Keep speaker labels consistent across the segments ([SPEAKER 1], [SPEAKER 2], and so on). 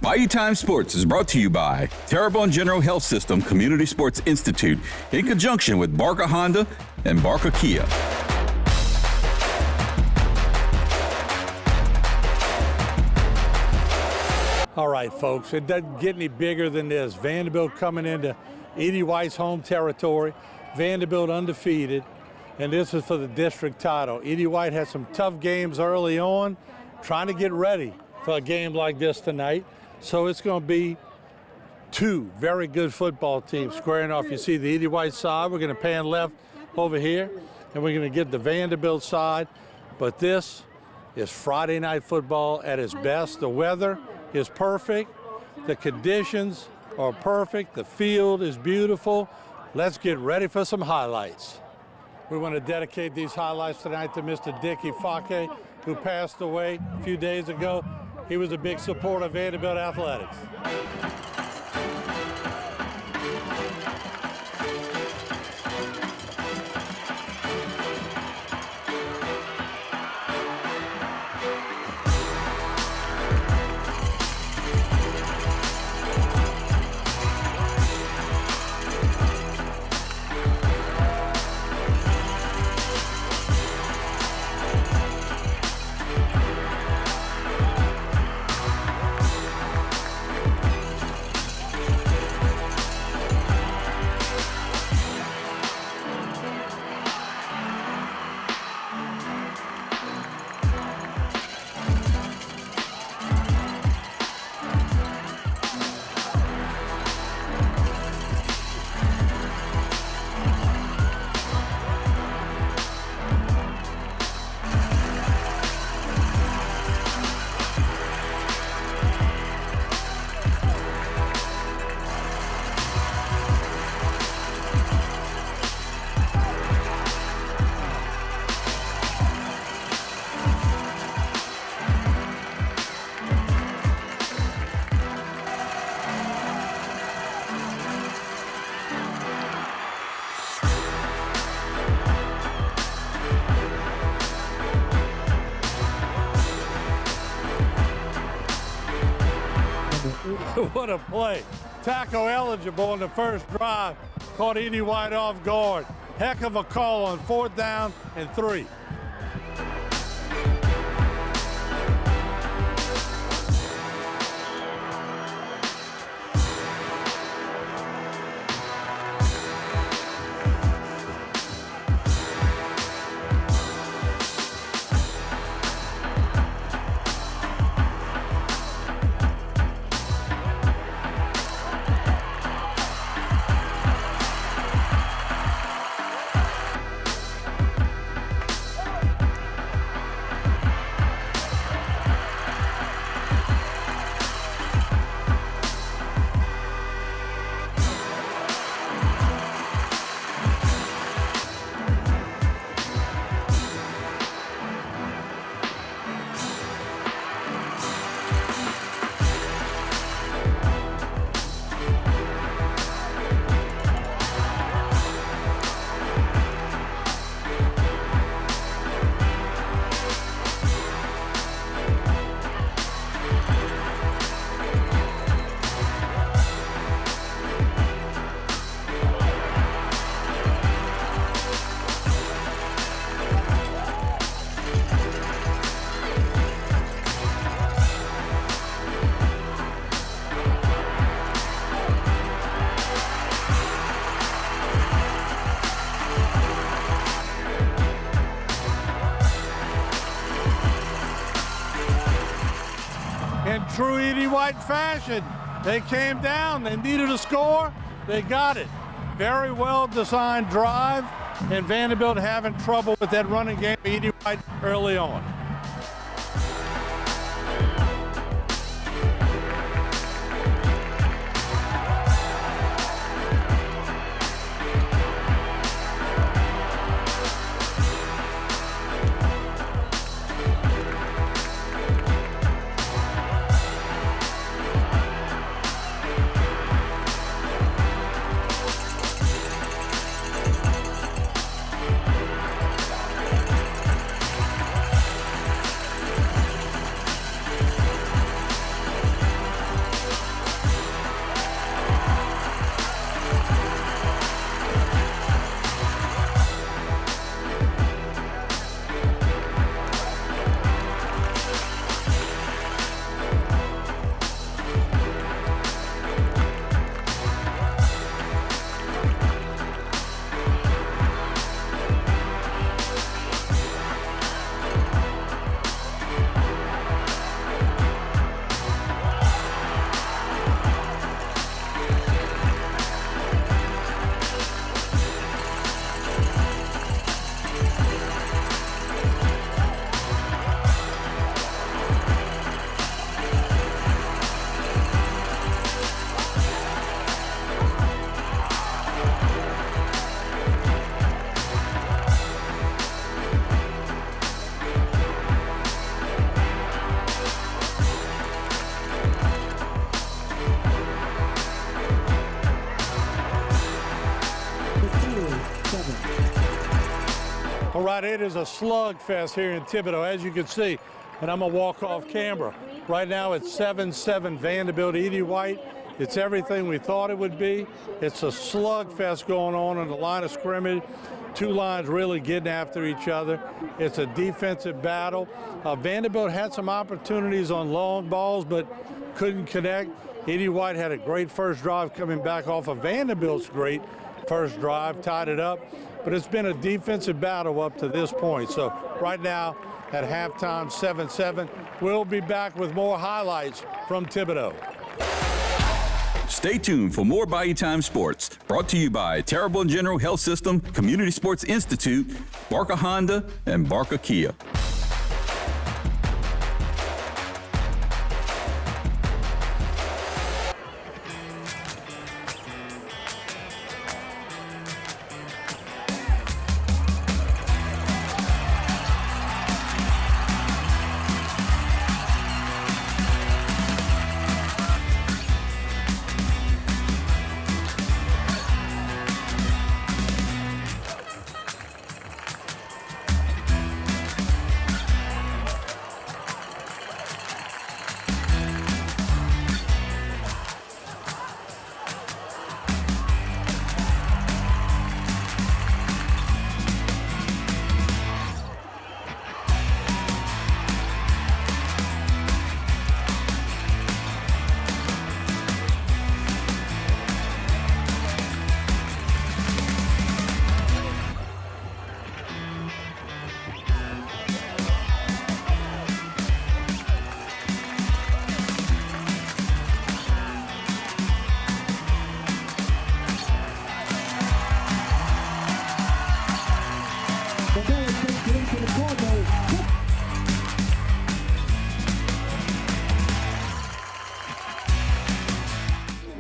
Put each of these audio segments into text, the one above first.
[SPEAKER 1] Bayou Time Sports is brought to you by Terrebonne General Health System Community Sports Institute in conjunction with Barker Honda and Barker Kia.
[SPEAKER 2] All right, folks, it doesn't get any bigger than this. Vandebilt coming into Edie White's home territory. Vandebilt undefeated, and this is for the district title. Edie White had some tough games early on, trying to get ready for a game like this tonight. So it's going to be two very good football teams squaring off. You see the Edie White side. We're going to pan left over here, and we're going to get the Vandebilt side. But this is Friday night football at its best. The weather is perfect. The conditions are perfect. The field is beautiful. Let's get ready for some highlights. We want to dedicate these highlights tonight to Mr. Dickie Fake, who passed away a few days ago. He was a big supporter of Vandebilt athletics. What a play. Tackle eligible on the first drive. Caught Edie White off guard. Heck of a call on 4th down and 3. In true Edie White fashion, they came down, they needed a score, they got it. Very well designed drive, and Vandebilt having trouble with that running game, Edie White early on. it is a slugfest here in Thibodaux, as you can see. And I'm going to walk off camera. Right now it's 7-7 Vandebilt, Edie White. It's everything we thought it would be. It's a slugfest going on the line of scrimmage. Two lines really getting after each other. It's a defensive battle. Vandebilt had some opportunities on long balls, but couldn't connect. Edie White had a great first drive coming back off of Vandebilt's great first drive, tied it up. But it's been a defensive battle up to this point. So right now at halftime, 7-7. We'll be back with more highlights from Thibodaux.
[SPEAKER 1] Stay tuned for more Bayou Time Sports, brought to you by Terrebonne General Health System, Community Sports Institute, Barker Honda, and Barker Kia.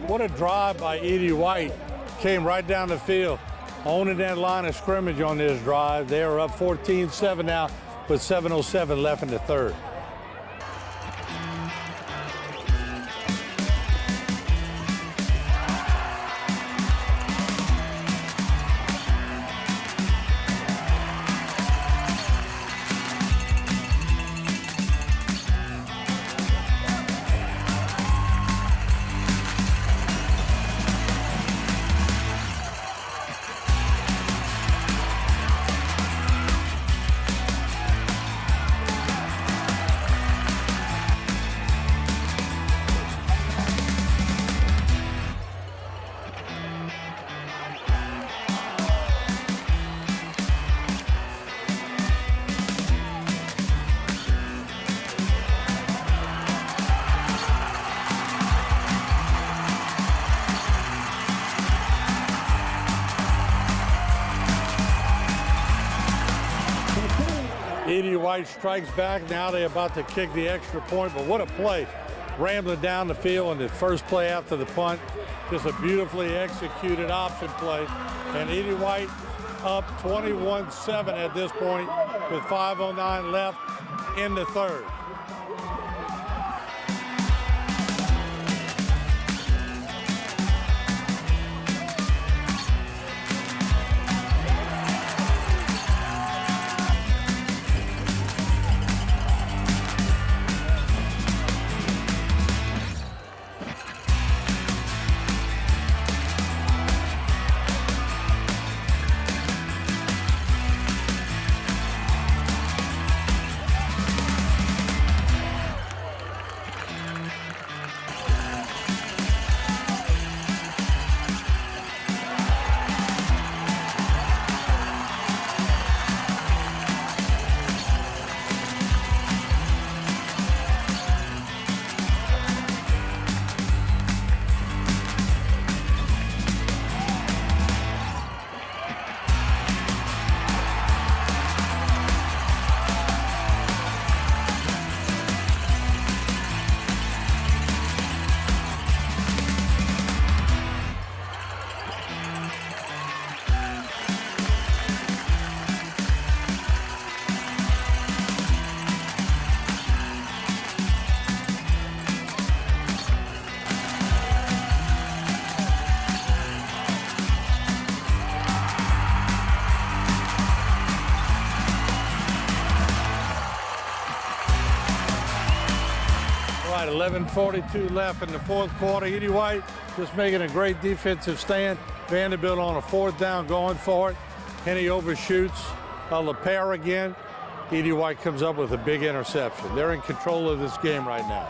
[SPEAKER 2] What a drive by Edie White. Came right down the field, owning that line of scrimmage on this drive. They are up 14-7 now with 7:07 left in the third. Edie White strikes back. Now they're about to kick the extra point, but what a play. Rambling down the field on the first play after the punt. Just a beautifully executed option play. And Edie White up 21-7 at this point with 5:09 left in the third. right, 11:42 left in the fourth quarter. Edie White just making a great defensive stand. Vandebilt on a fourth down going for it. Henny overshoots LaPere again. Edie White comes up with a big interception. They're in control of this game right now.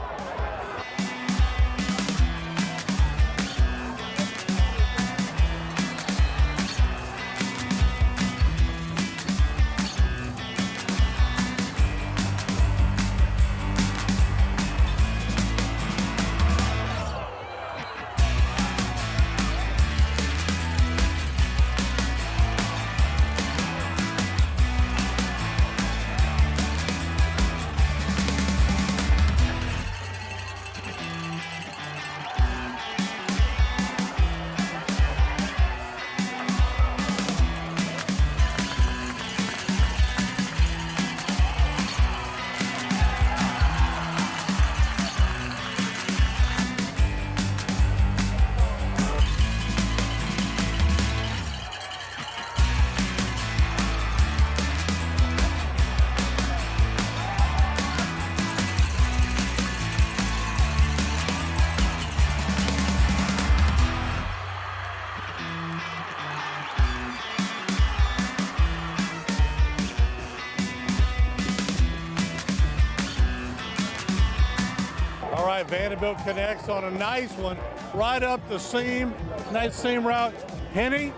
[SPEAKER 2] Vandebilt connects on a nice one right up the seam. Nice seam route. Henny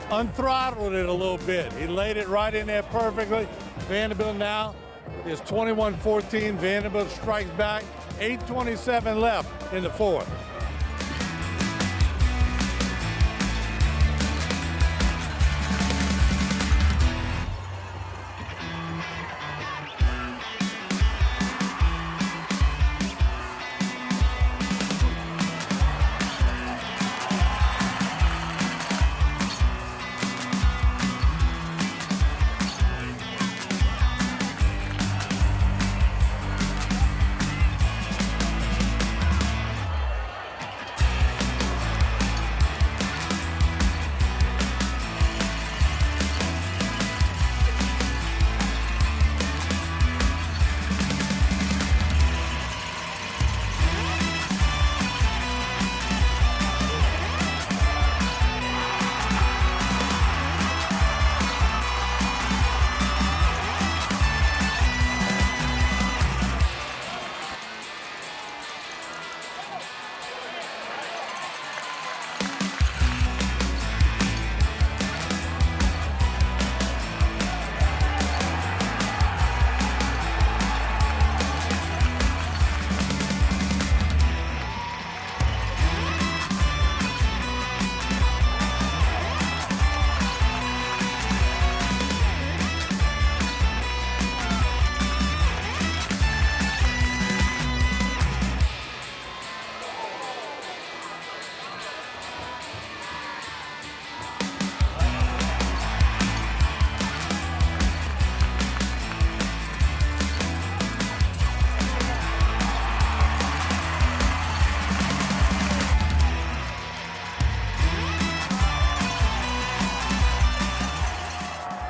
[SPEAKER 2] unthrottled it a little bit. He laid it right in there perfectly. Vandebilt now is 21-14. Vandebilt strikes back. 8:27 left in the fourth.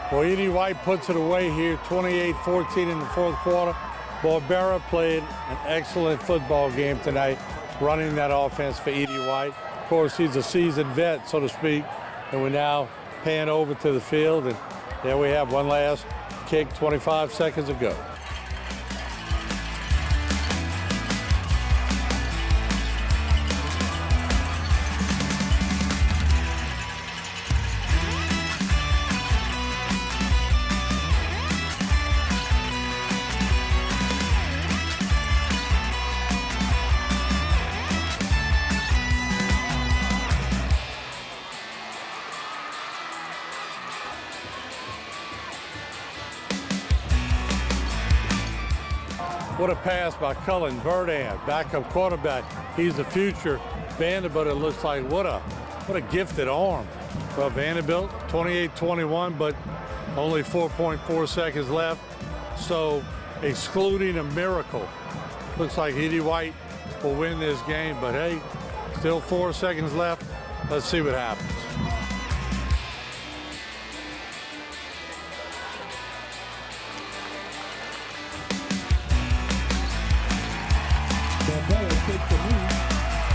[SPEAKER 2] Well, Edie White puts it away here, 28-14 in the fourth quarter. Barbera played an excellent football game tonight, running that offense for Edie White. Of course, he's a seasoned vet, so to speak, and we now pan over to the field, and there we have one last kick 25 seconds ago. What a pass by Cullen Verdant, backup quarterback. He's the future. Vandebilt, it looks like, what a gifted arm. Well, Vandebilt, 28-21, but only 4.4 seconds left. So, excluding a miracle, looks like Edie White will win this game. But hey, still 4 seconds left. Let's see what happens.
[SPEAKER 3] takes the lead.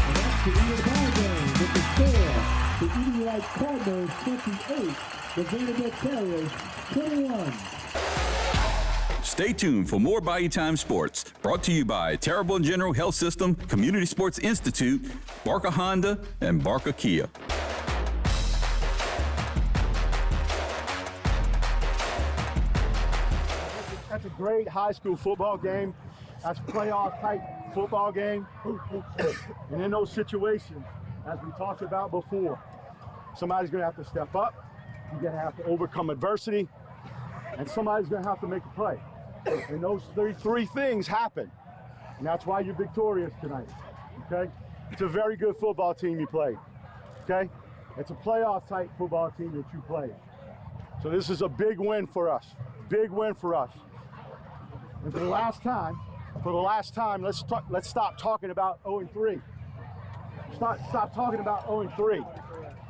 [SPEAKER 3] And that's the end of the ball game with the score. The Edie White Cardinals 28, the Vandebilt Terriers 21.
[SPEAKER 1] Stay tuned for more Bayou Time Sports, brought to you by Terrebonne General Health System, Community Sports Institute, Barker Honda, and Barker Kia.
[SPEAKER 4] That's a great high school football game. That's a playoff type football game. And in those situations, as we talked about before, somebody's gonna have to step up, you're gonna have to overcome adversity, and somebody's gonna have to make a play. And those three things happen. And that's why you're victorious tonight, okay? It's a very good football team you played, okay? It's a playoff type football team that you played. So this is a big win for us, big win for us. And for the last time, let's stop talking about 0-3. Stop talking about 0-3.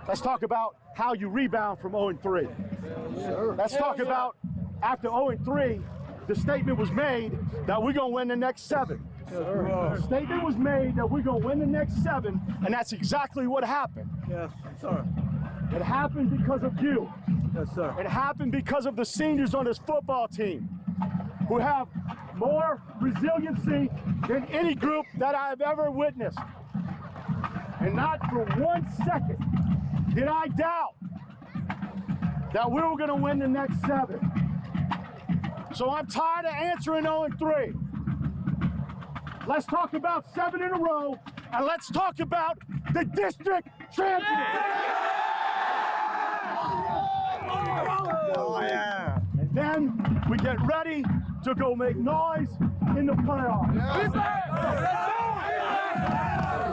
[SPEAKER 4] Let's talk about how you rebound from 0-3. Let's talk about after 0-3, the statement was made that we're gonna win the next 7. The statement was made that we're gonna win the next 7, and that's exactly what happened.
[SPEAKER 5] Yes, sir.
[SPEAKER 4] It happened because of you.
[SPEAKER 5] Yes, sir.
[SPEAKER 4] It happened because of the seniors on this football team who have more resiliency than any group that I've ever witnessed. And not for 1 second did I doubt that we were gonna win the next 7. So I'm tired of answering 0-3. Let's talk about 7 in a row, and let's talk about the district champion.
[SPEAKER 5] Oh, yeah.
[SPEAKER 4] And then we get ready to go make noise in the playoffs.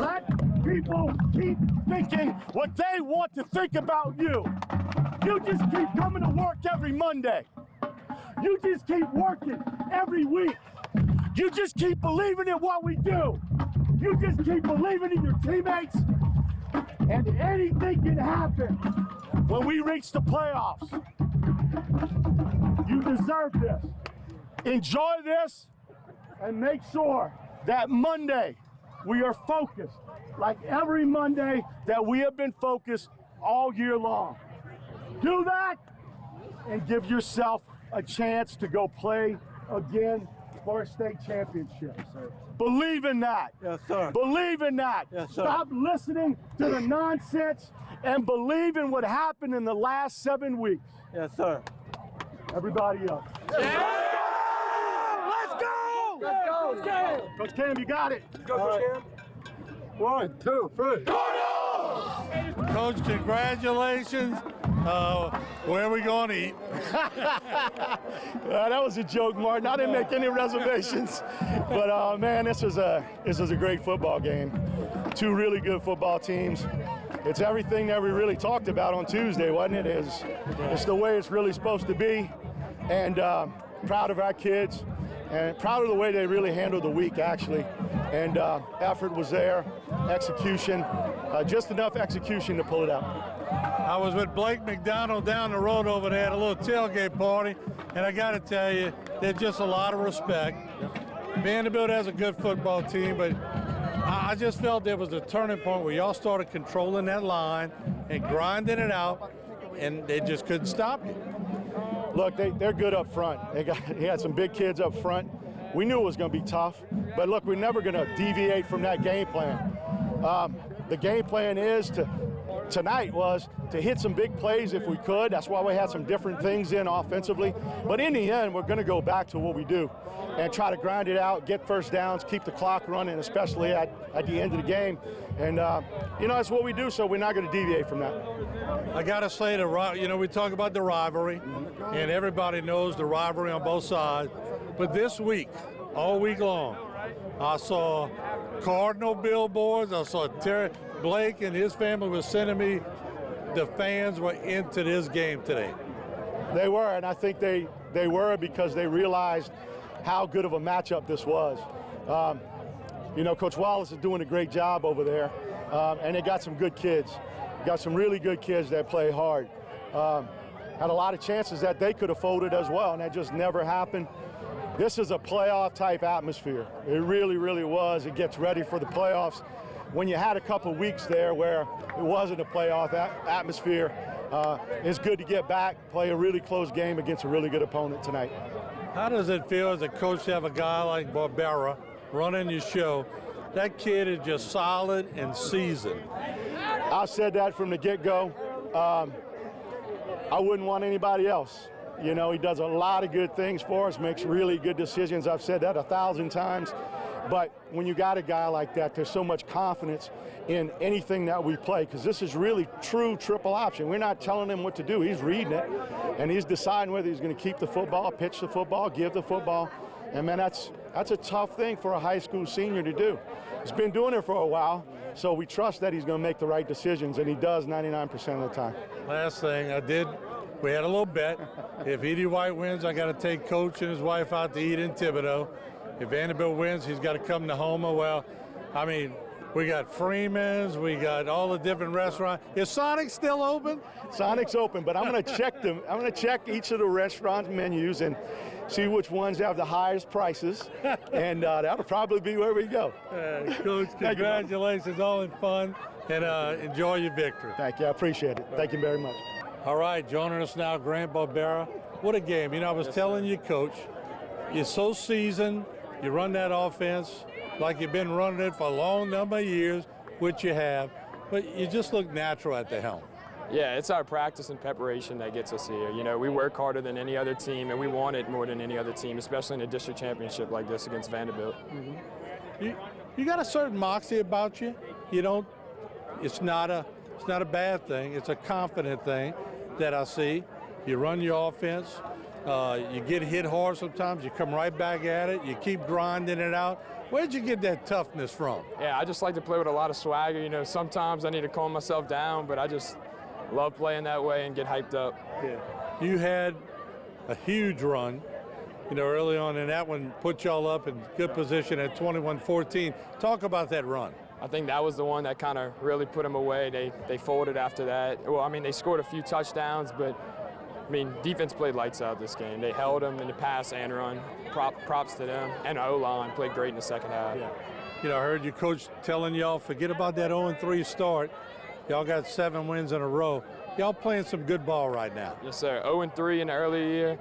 [SPEAKER 4] Let people keep thinking what they want to think about you. You just keep coming to work every Monday. You just keep working every week. You just keep believing in what we do. You just keep believing in your teammates. And anything can happen when we reach the playoffs. You deserve this. Enjoy this and make sure that Monday we are focused like every Monday that we have been focused all year long. Do that and give yourself a chance to go play again for a state championship.
[SPEAKER 5] Yes, sir.
[SPEAKER 4] Believe in that.
[SPEAKER 5] Yes, sir.
[SPEAKER 4] Believe in that.
[SPEAKER 5] Yes, sir.
[SPEAKER 4] Stop listening to the nonsense and believe in what happened in the last 7 weeks.
[SPEAKER 5] Yes, sir.
[SPEAKER 4] Everybody up.
[SPEAKER 5] Yeah. Let's go! Let's go! Let's go!
[SPEAKER 4] Coach Cam, you got it.
[SPEAKER 5] Let's go, Coach Cam. 1, 2, 3.
[SPEAKER 2] Coach, congratulations. Where are we going to eat?
[SPEAKER 4] That was a joke, Martin. I didn't make any reservations. But man, this was a great football game. 2 really good football teams. It's everything that we really talked about on Tuesday, wasn't it? It's the way it's really supposed to be. And proud of our kids and proud of the way they really handled the week, actually. And effort was there, execution, just enough execution to pull it out.
[SPEAKER 2] I was with Blake McDonald down the road over there at a little tailgate party, and I got to tell you, there's just a lot of respect. Vandebilt has a good football team, but I just felt there was a turning point where y'all started controlling that line and grinding it out, and they just couldn't stop you.
[SPEAKER 4] Look, they're good up front. He had some big kids up front. We knew it was going to be tough, but look, we're never going to deviate from that game plan. The game plan tonight was to hit some big plays if we could. That's why we had some different things in offensively. But in the end, we're going to go back to what we do and try to grind it out, get first downs, keep the clock running, especially at the end of the game. And, that's what we do, so we're not going to deviate from that.
[SPEAKER 2] I got to say, we talk about the rivalry, and everybody knows the rivalry on both sides. But this week, all week long, I saw Cardinal billboards. I saw Terry Blake and his family was sending me. The fans were into this game today.
[SPEAKER 4] They were, and I think they were because they realized how good of a matchup this was. Coach Wallace is doing a great job over there, and they got some good kids. Got some really good kids that play hard. Had a lot of chances that they could have folded as well, and that just never happened. This is a playoff type atmosphere. It really, really was. It gets ready for the playoffs. When you had a couple weeks there where it wasn't a playoff atmosphere, it's good to get back, play a really close game against a really good opponent tonight.
[SPEAKER 2] How does it feel as a coach to have a guy like Barbera running your show? That kid is just solid and seasoned.
[SPEAKER 4] I said that from the get-go. I wouldn't want anybody else. You know, he does a lot of good things for us, makes really good decisions. I've said that 1,000 times. But when you got a guy like that, there's so much confidence in anything that we play, because this is really true triple option. We're not telling him what to do. He's reading it, and he's deciding whether he's going to keep the football, pitch the football, give the football. And, man, that's a tough thing for a high school senior to do. He's been doing it for a while, so we trust that he's going to make the right decisions, and he does 99% of the time.
[SPEAKER 2] Last thing we had a little bet. If Edie White wins, I got to take Coach and his wife out to eat in Thibodaux. If Vandebilt wins, he's got to come to Houma. Well, I mean, we got Freeman's, we got all the different restaurants. Is Sonic still open?
[SPEAKER 4] Sonic's open, but I'm going to check them. I'm going to check each of the restaurant menus and see which ones have the highest prices, and that'll probably be where we go.
[SPEAKER 2] Coach, congratulations, all in fun, and enjoy your victory.
[SPEAKER 4] Thank you. I appreciate it. Thank you very much.
[SPEAKER 2] All right, joining us now, Grant Barbera. What a game. You know, I was telling you, Coach, you're so seasoned. You run that offense like you've been running it for a long number of years, which you have, but you just look natural at the helm.
[SPEAKER 6] Yeah, it's our practice and preparation that gets us here. You know, we work harder than any other team, and we want it more than any other team, especially in a district championship like this against Vandebilt.
[SPEAKER 2] Mm-hmm. You got a certain moxie about you. You don't. It's not a bad thing. It's a confident thing that I see. You run your offense. You get hit hard sometimes. You come right back at it. You keep grinding it out. Where'd you get that toughness from?
[SPEAKER 6] Yeah, I just like to play with a lot of swagger. You know, sometimes I need to calm myself down, but I just love playing that way and get hyped up.
[SPEAKER 2] Yeah. You had a huge run, you know, early on, and that one put y'all up in good position at 21-14. Talk about that run.
[SPEAKER 6] I think that was the one that kind of really put them away. They folded after that. Well, I mean, they scored a few touchdowns, but I mean, defense played lights out this game. They held them in the pass and run. Props to them. And O-line played great in the second half.
[SPEAKER 2] Yeah. You know, I heard your coach telling y'all, forget about that 0-3 start. Y'all got 7 wins in a row. Y'all playing some good ball right now.
[SPEAKER 6] Yes, sir. 0-3 in the early year.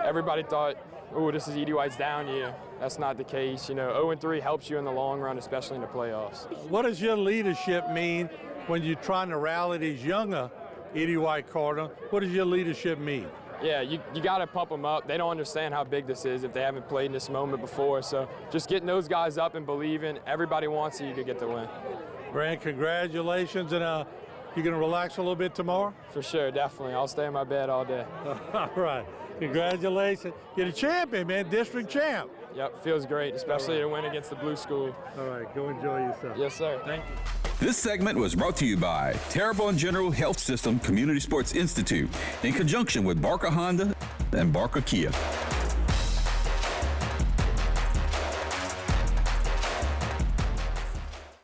[SPEAKER 6] Everybody thought, oh, this is Edie White's down year. That's not the case. You know, 0-3 helps you in the long run, especially in the playoffs.
[SPEAKER 2] What does your leadership mean when you're trying to rally these younger Edie White Cardinals? What does your leadership mean?
[SPEAKER 6] Yeah, you got to pump them up. They don't understand how big this is if they haven't played in this moment before. So just getting those guys up and believing. Everybody wants you to get the win.
[SPEAKER 2] Grant, congratulations, and you going to relax a little bit tomorrow?
[SPEAKER 6] For sure, definitely. I'll stay in my bed all day.
[SPEAKER 2] All right. Congratulations. You're the champion, man, district champ.
[SPEAKER 6] Yep, feels great, especially to win against the Blue School.
[SPEAKER 2] All right, go enjoy yourself.
[SPEAKER 6] Yes, sir.
[SPEAKER 2] Thank you.
[SPEAKER 1] This segment was brought to you by Terrebonne General Health System Community Sports Institute in conjunction with Barker Honda and Barker Kia.